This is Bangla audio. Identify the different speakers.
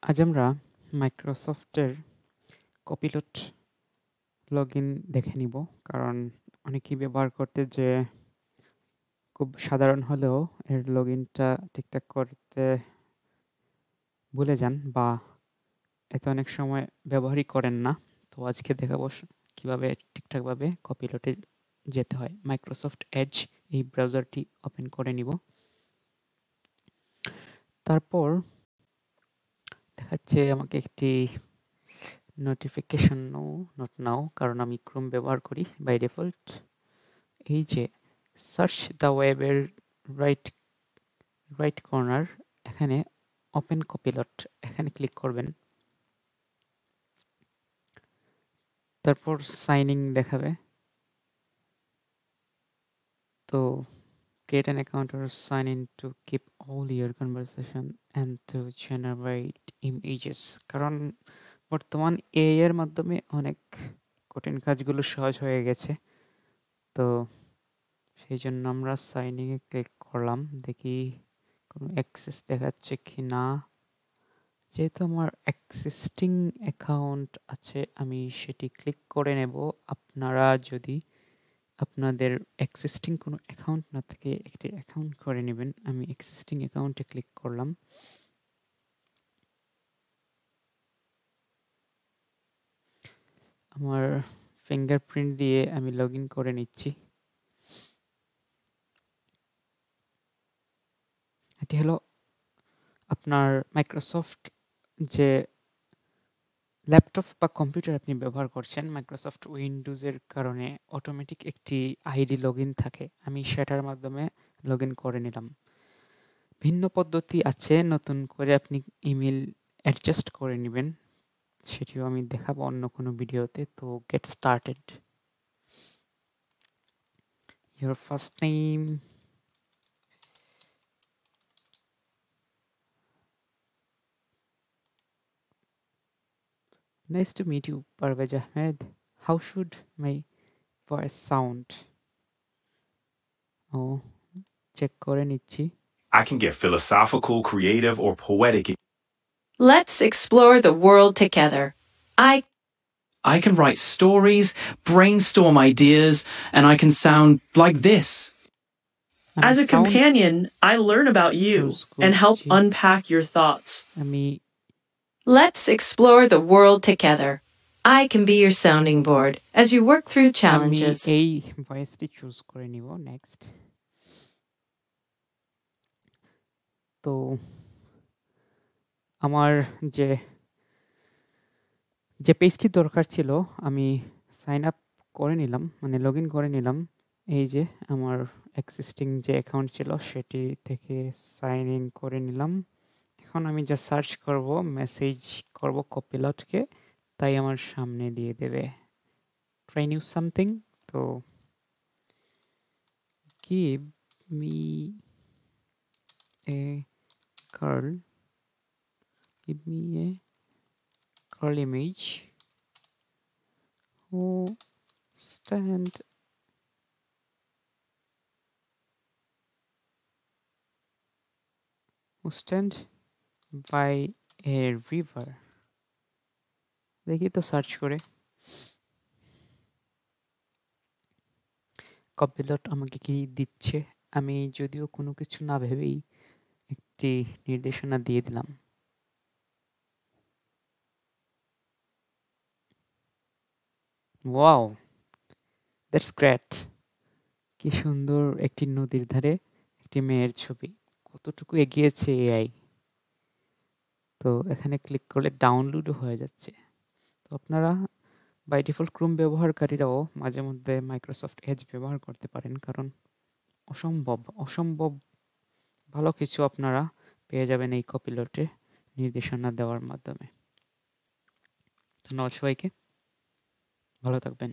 Speaker 1: আজ আমরা মাইক্রোসফটের কপিলট লগইন দেখে নিব, কারণ অনেকেই ব্যবহার করতে যে খুব সাধারণ হলেও এর লগইনটা ঠিকঠাক করতে ভুলে যান বা এতে অনেক সময় ব্যবহারই করেন না। তো আজকে দেখাবো কিভাবে ঠিকঠাকভাবে কপিলটে যেতে হয়। মাইক্রোসফট এজ এই ব্রাউজারটি ওপেন করে নিব। তারপর দেখাচ্ছে আমাকে একটি নোটিফিকেশন নট নাও, কারণ আমি ক্রোম ব্যবহার করি বাই ডিফল্ট। এই যে সার্চ দ্য ওয়েবের রাইট কর্নার, এখানে ওপেন কপিলট, এখানে ক্লিক করবেন। তারপর সাইন ইন দেখাবে। তো create an account or sign in to keep all your conversation and to generate images, কারণ বর্তমান AI এর মাধ্যমে অনেক কঠিন কাজগুলো সহজ হয়ে গেছে। তো সেই জন্য আমরা সাইন ইনে ক্লিক করলাম, দেখি কোনো অ্যাক্সেস দেখাচ্ছে কি না। যেহেতু আমার এক্সিস্টিং অ্যাকাউন্ট আছে, আমি সেটি ক্লিক করে নেব। আপনারা যদি আপনাদের এক্সিস্টিং কোনো অ্যাকাউন্ট না থাকে, একটি অ্যাকাউন্ট করে নেবেন। আমি এক্সিস্টিং অ্যাকাউন্টে ক্লিক করলাম। আমার ফিঙ্গারপ্রিন্ট দিয়ে আমি লগ ইন করে নিচ্ছি। এটি হলো আপনার মাইক্রোসফট যে ল্যাপটপ বা কম্পিউটার আপনি ব্যবহার করছেন, মাইক্রোসফট উইন্ডোজের কারণে অটোমেটিক একটি আইডি লগ ইন থাকে। আমি সেটার মাধ্যমে লগ ইন করে নিলাম। ভিন্ন পদ্ধতি আছে, নতুন করে আপনি ইমেল অ্যাডজাস্ট করে নেবেন, সেটিও আমি দেখাবো অন্য কোনো ভিডিওতে। তো get started. Your first name, nice to meet you, Parvez Ahmed. How should my voice sound? ও চেক করে নিচ্ছি।
Speaker 2: I can get philosophical, creative, or poetic.
Speaker 3: Let's explore the world together.
Speaker 4: I can write stories, brainstorm ideas, and I can sound like this.
Speaker 5: As a companion, I learn about you and help unpack your thoughts.
Speaker 3: Let's explore the world together. I can be your sounding board as you work through challenges.
Speaker 1: এই ভয়েসটি চুজ করে নিব। নেক্সট। তো আমার যে পেজটি দরকার ছিল আমি সাইন আপ করে নিলাম, মানে লগ ইন করে নিলাম। এই যে আমার এক্সিস্টিং যে অ্যাকাউন্ট ছিল সেটি থেকে সাইন ইন করে নিলাম। এখন আমি যা সার্চ করব, মেসেজ করব কপিলটকে, তাই আমার সামনে দিয়ে দেবে। Try new something. তো give me a curl, give me a curl image who stand by a river. দেখি তো সার্চ করে কপিলট আমাকে কি দিচ্ছে। আমি যদিও কোনো কিছু না ভেবেই একটি নির্দেশনা দিয়ে দিলাম। Wow, that's great. কি সুন্দর একটি নদীর ধারে একটি মেয়ের ছবি। কতটুকু এগিয়েছে এআই। তো এখানে ক্লিক করলে ডাউনলোডও হয়ে যাচ্ছে। তো আপনারা বাই ডিফল্ট ক্রোম ব্যবহারকারীরাও মাঝে মধ্যে মাইক্রোসফট এজ ব্যবহার করতে পারেন, কারণ অসম্ভব ভালো কিছু আপনারা পেয়ে যাবেন এই কপিলটে নির্দেশনা দেওয়ার মাধ্যমে। ধন্যবাদ সবাইকে, ভালো থাকবেন।